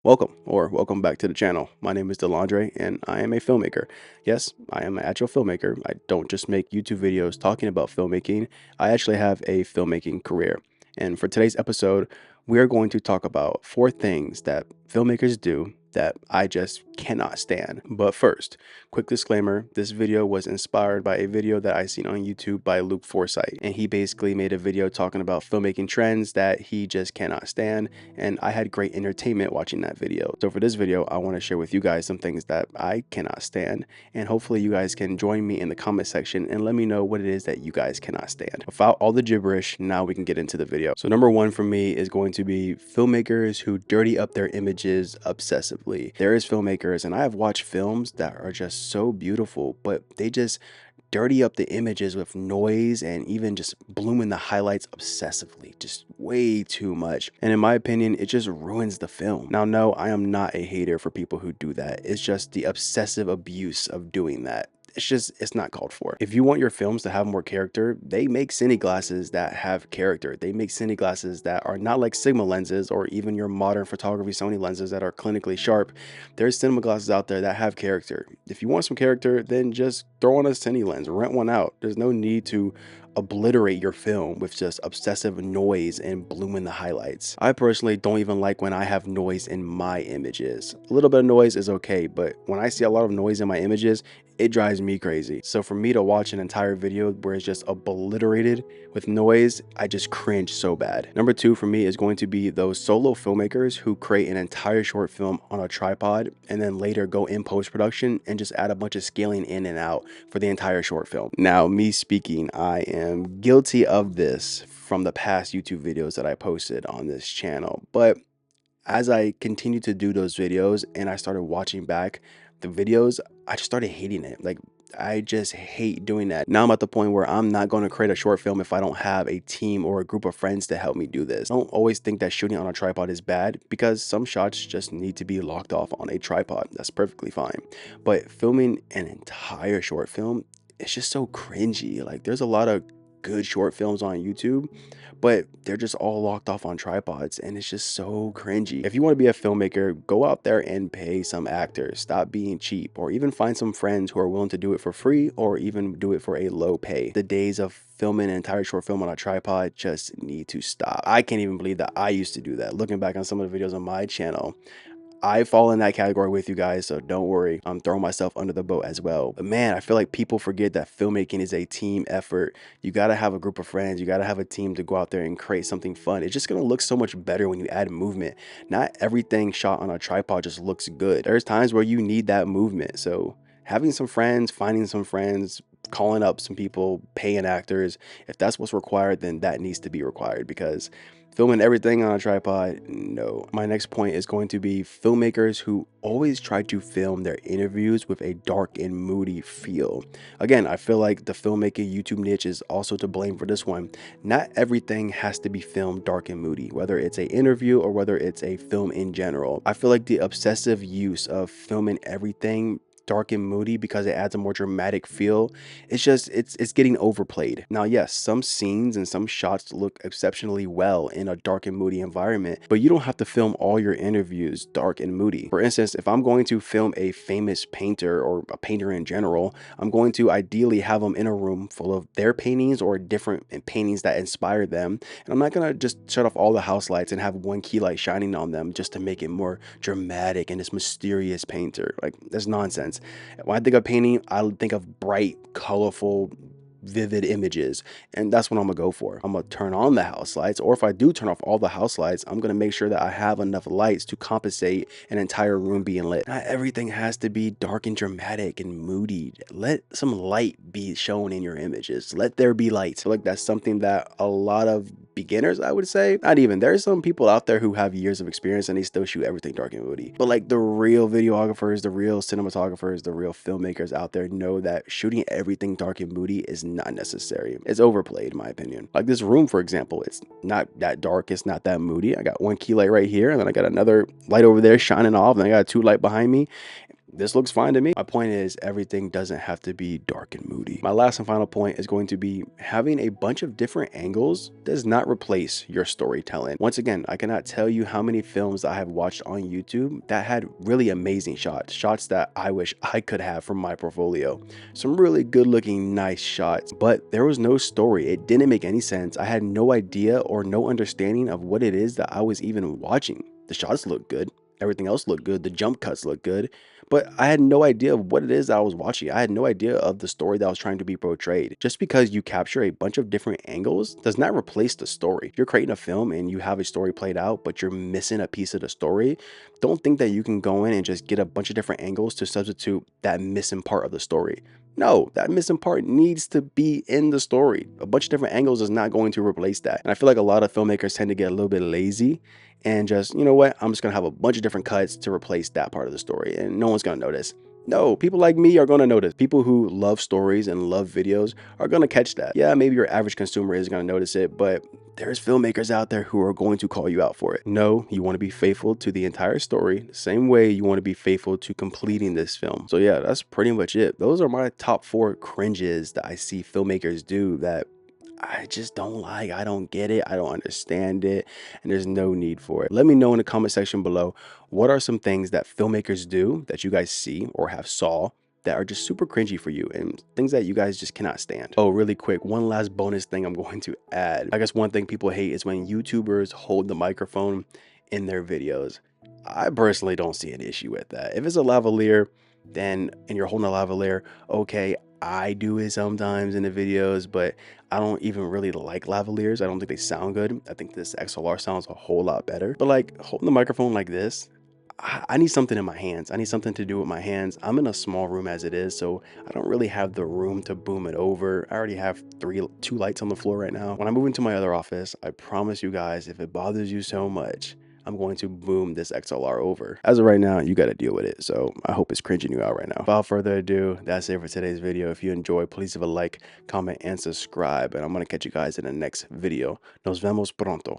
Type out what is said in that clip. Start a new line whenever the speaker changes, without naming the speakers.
Welcome back to the channel. My name is Delandre and I am a filmmaker. Yes, I am an actual filmmaker. I don't just make YouTube videos talking about filmmaking. I actually have a filmmaking career. And for today's episode, we are going to talk about 4 things that filmmakers do that I just cannot stand. But first, quick disclaimer, this video was inspired by a video that I seen on YouTube by Luke Forsythe. And he basically made a video talking about filmmaking trends that he just cannot stand, and I had great entertainment watching that video. So for this video, I want to share with you guys some things that I cannot stand, and hopefully you guys can join me in the comment section and let me know what it is that you guys cannot stand. Without all the gibberish, now we can get into the video. So number 1 for me is going to be filmmakers who dirty up their images obsessively. There is filmmakers, and I have watched films that are just so beautiful, but they just dirty up the images with noise and even just blooming the highlights obsessively, just way too much. And in my opinion, it just ruins the film. Now, no, I am not a hater for people who do that. It's just the obsessive abuse of doing that. It's not called for. If you want your films to have more character, they make cine glasses that have character. They make cine glasses that are not like Sigma lenses or even your modern photography Sony lenses that are clinically sharp. There's cinema glasses out there that have character. If you want some character, then just throw on a cine lens, rent one out. There's no need to obliterate your film with just obsessive noise and blooming the highlights. I personally don't even like when I have noise in my images. A little bit of noise is okay, but when I see a lot of noise in my images, it drives me crazy. So for me to watch an entire video where it's just obliterated with noise, I just cringe so bad. Number 2 for me is going to be those solo filmmakers who create an entire short film on a tripod and then later go in post-production and just add a bunch of scaling in and out for the entire short film. Now, me speaking, I am guilty of this from the past YouTube videos that I posted on this channel, but as I continued to do those videos and I started watching back the videos, I just started hating it. Like, I just hate doing that. Now I'm at the point where I'm not going to create a short film if I don't have a team or a group of friends to help me do this. I don't always think that shooting on a tripod is bad, because some shots just need to be locked off on a tripod. That's perfectly fine. But filming an entire short film, it's just so cringy. Like, there's a lot of good short films on YouTube, but they're just all locked off on tripods, and it's just so cringy. If you want to be a filmmaker, go out there and pay some actors. Stop being cheap, or even find some friends who are willing to do it for free or even do it for a low pay. The days of filming an entire short film on a tripod just need to stop. I can't even believe that I used to do that. Looking back on some of the videos on my channel, I fall in that category with you guys, so don't worry. I'm throwing myself under the boat as well. But man, I feel like people forget that filmmaking is a team effort. You gotta have a group of friends. You gotta have a team to go out there and create something fun. It's just gonna look so much better when you add movement. Not everything shot on a tripod just looks good. There's times where you need that movement. So having some friends, finding some friends, calling up some people, paying actors, if that's what's required, then that needs to be required, because filming everything on a tripod, no. My next point is going to be filmmakers who always try to film their interviews with a dark and moody feel. Again, I feel like the filmmaking YouTube niche is also to blame for this one. Not everything has to be filmed dark and moody, whether it's an interview or whether it's a film in general. I feel like the obsessive use of filming everything dark and moody because it adds a more dramatic feel, it's getting overplayed. Now, yes, some scenes and some shots look exceptionally well in a dark and moody environment, but you don't have to film all your interviews dark and moody. For instance, if I'm going to film a famous painter or a painter in general, I'm going to ideally have them in a room full of their paintings or different paintings that inspired them, and I'm not gonna just shut off all the house lights and have one key light shining on them just to make it more dramatic and this mysterious painter. Like, that's nonsense. When I think of painting, I think of bright, colorful, vivid images, and that's what I'm gonna go for. I'm gonna turn on the house lights, or if I do turn off all the house lights, I'm gonna make sure that I have enough lights to compensate an entire room being lit. Not everything has to be dark and dramatic and moody. Let some light be shown in your images. Let there be light. I feel like that's something that a lot of beginners, I would say, not even, there's some people out there who have years of experience and they still shoot everything dark and moody. But like, the real videographers, the real cinematographers, the real filmmakers out there know that shooting everything dark and moody is not necessary. It's overplayed, in my opinion. Like this room, for example, it's not that dark, it's not that moody. I got one key light right here, and then I got another light over there shining off, and I got a 2 light behind me. this looks fine to me. My point is, everything doesn't have to be dark and moody. My last and final point is going to be having a bunch of different angles does not replace your storytelling. Once again, I cannot tell you how many films I have watched on YouTube that had really amazing shots that I wish I could have from my portfolio. Some really good looking, nice shots, but there was no story. It didn't make any sense. I had no idea or no understanding of what it is that I was even watching. The shots looked good. Everything else looked good. The jump cuts looked good, but I had no idea of what it is that I was watching. I had no idea of the story that was trying to be portrayed. Just because you capture a bunch of different angles does not replace the story. If you're creating a film and you have a story played out, but you're missing a piece of the story, don't think that you can go in and just get a bunch of different angles to substitute that missing part of the story. No, that missing part needs to be in the story. A bunch of different angles is not going to replace that. And I feel like a lot of filmmakers tend to get a little bit lazy and just, you know what, I'm just gonna have a bunch of different cuts to replace that part of the story and no one's gonna notice. No, people like me are gonna notice. People who love stories and love videos are gonna catch that. Yeah, maybe your average consumer is gonna notice it, but there's filmmakers out there who are going to call you out for it. No, you want to be faithful to the entire story, the same way you want to be faithful to completing this film. So yeah, that's pretty much it. Those are my top 4 cringes that I see filmmakers do that I just don't like. I don't get it. I don't understand it. And there's no need for it. Let me know in the comment section below, what are some things that filmmakers do that you guys see or have saw that are just super cringy for you and things that you guys just cannot stand. Oh, really quick, one last bonus thing I'm going to add. I guess one thing people hate is when YouTubers hold the microphone in their videos. I personally don't see an issue with that. If it's a lavalier, then and you're holding a lavalier, okay, I do it sometimes in the videos, but I don't even really like lavaliers. I don't think they sound good. I think this XLR sounds a whole lot better. But like holding the microphone like this, I need something in my hands. I need something to do with my hands. I'm in a small room as it is, so I don't really have the room to boom it over. I already have two lights on the floor right now. When I move into my other office, I promise you guys, if it bothers you so much, I'm going to boom this XLR over. As of right now, you got to deal with it. So I hope it's cringing you out right now. Without further ado, that's it for today's video. If you enjoyed, please leave a like, comment, and subscribe. And I'm going to catch you guys in the next video. Nos vemos pronto.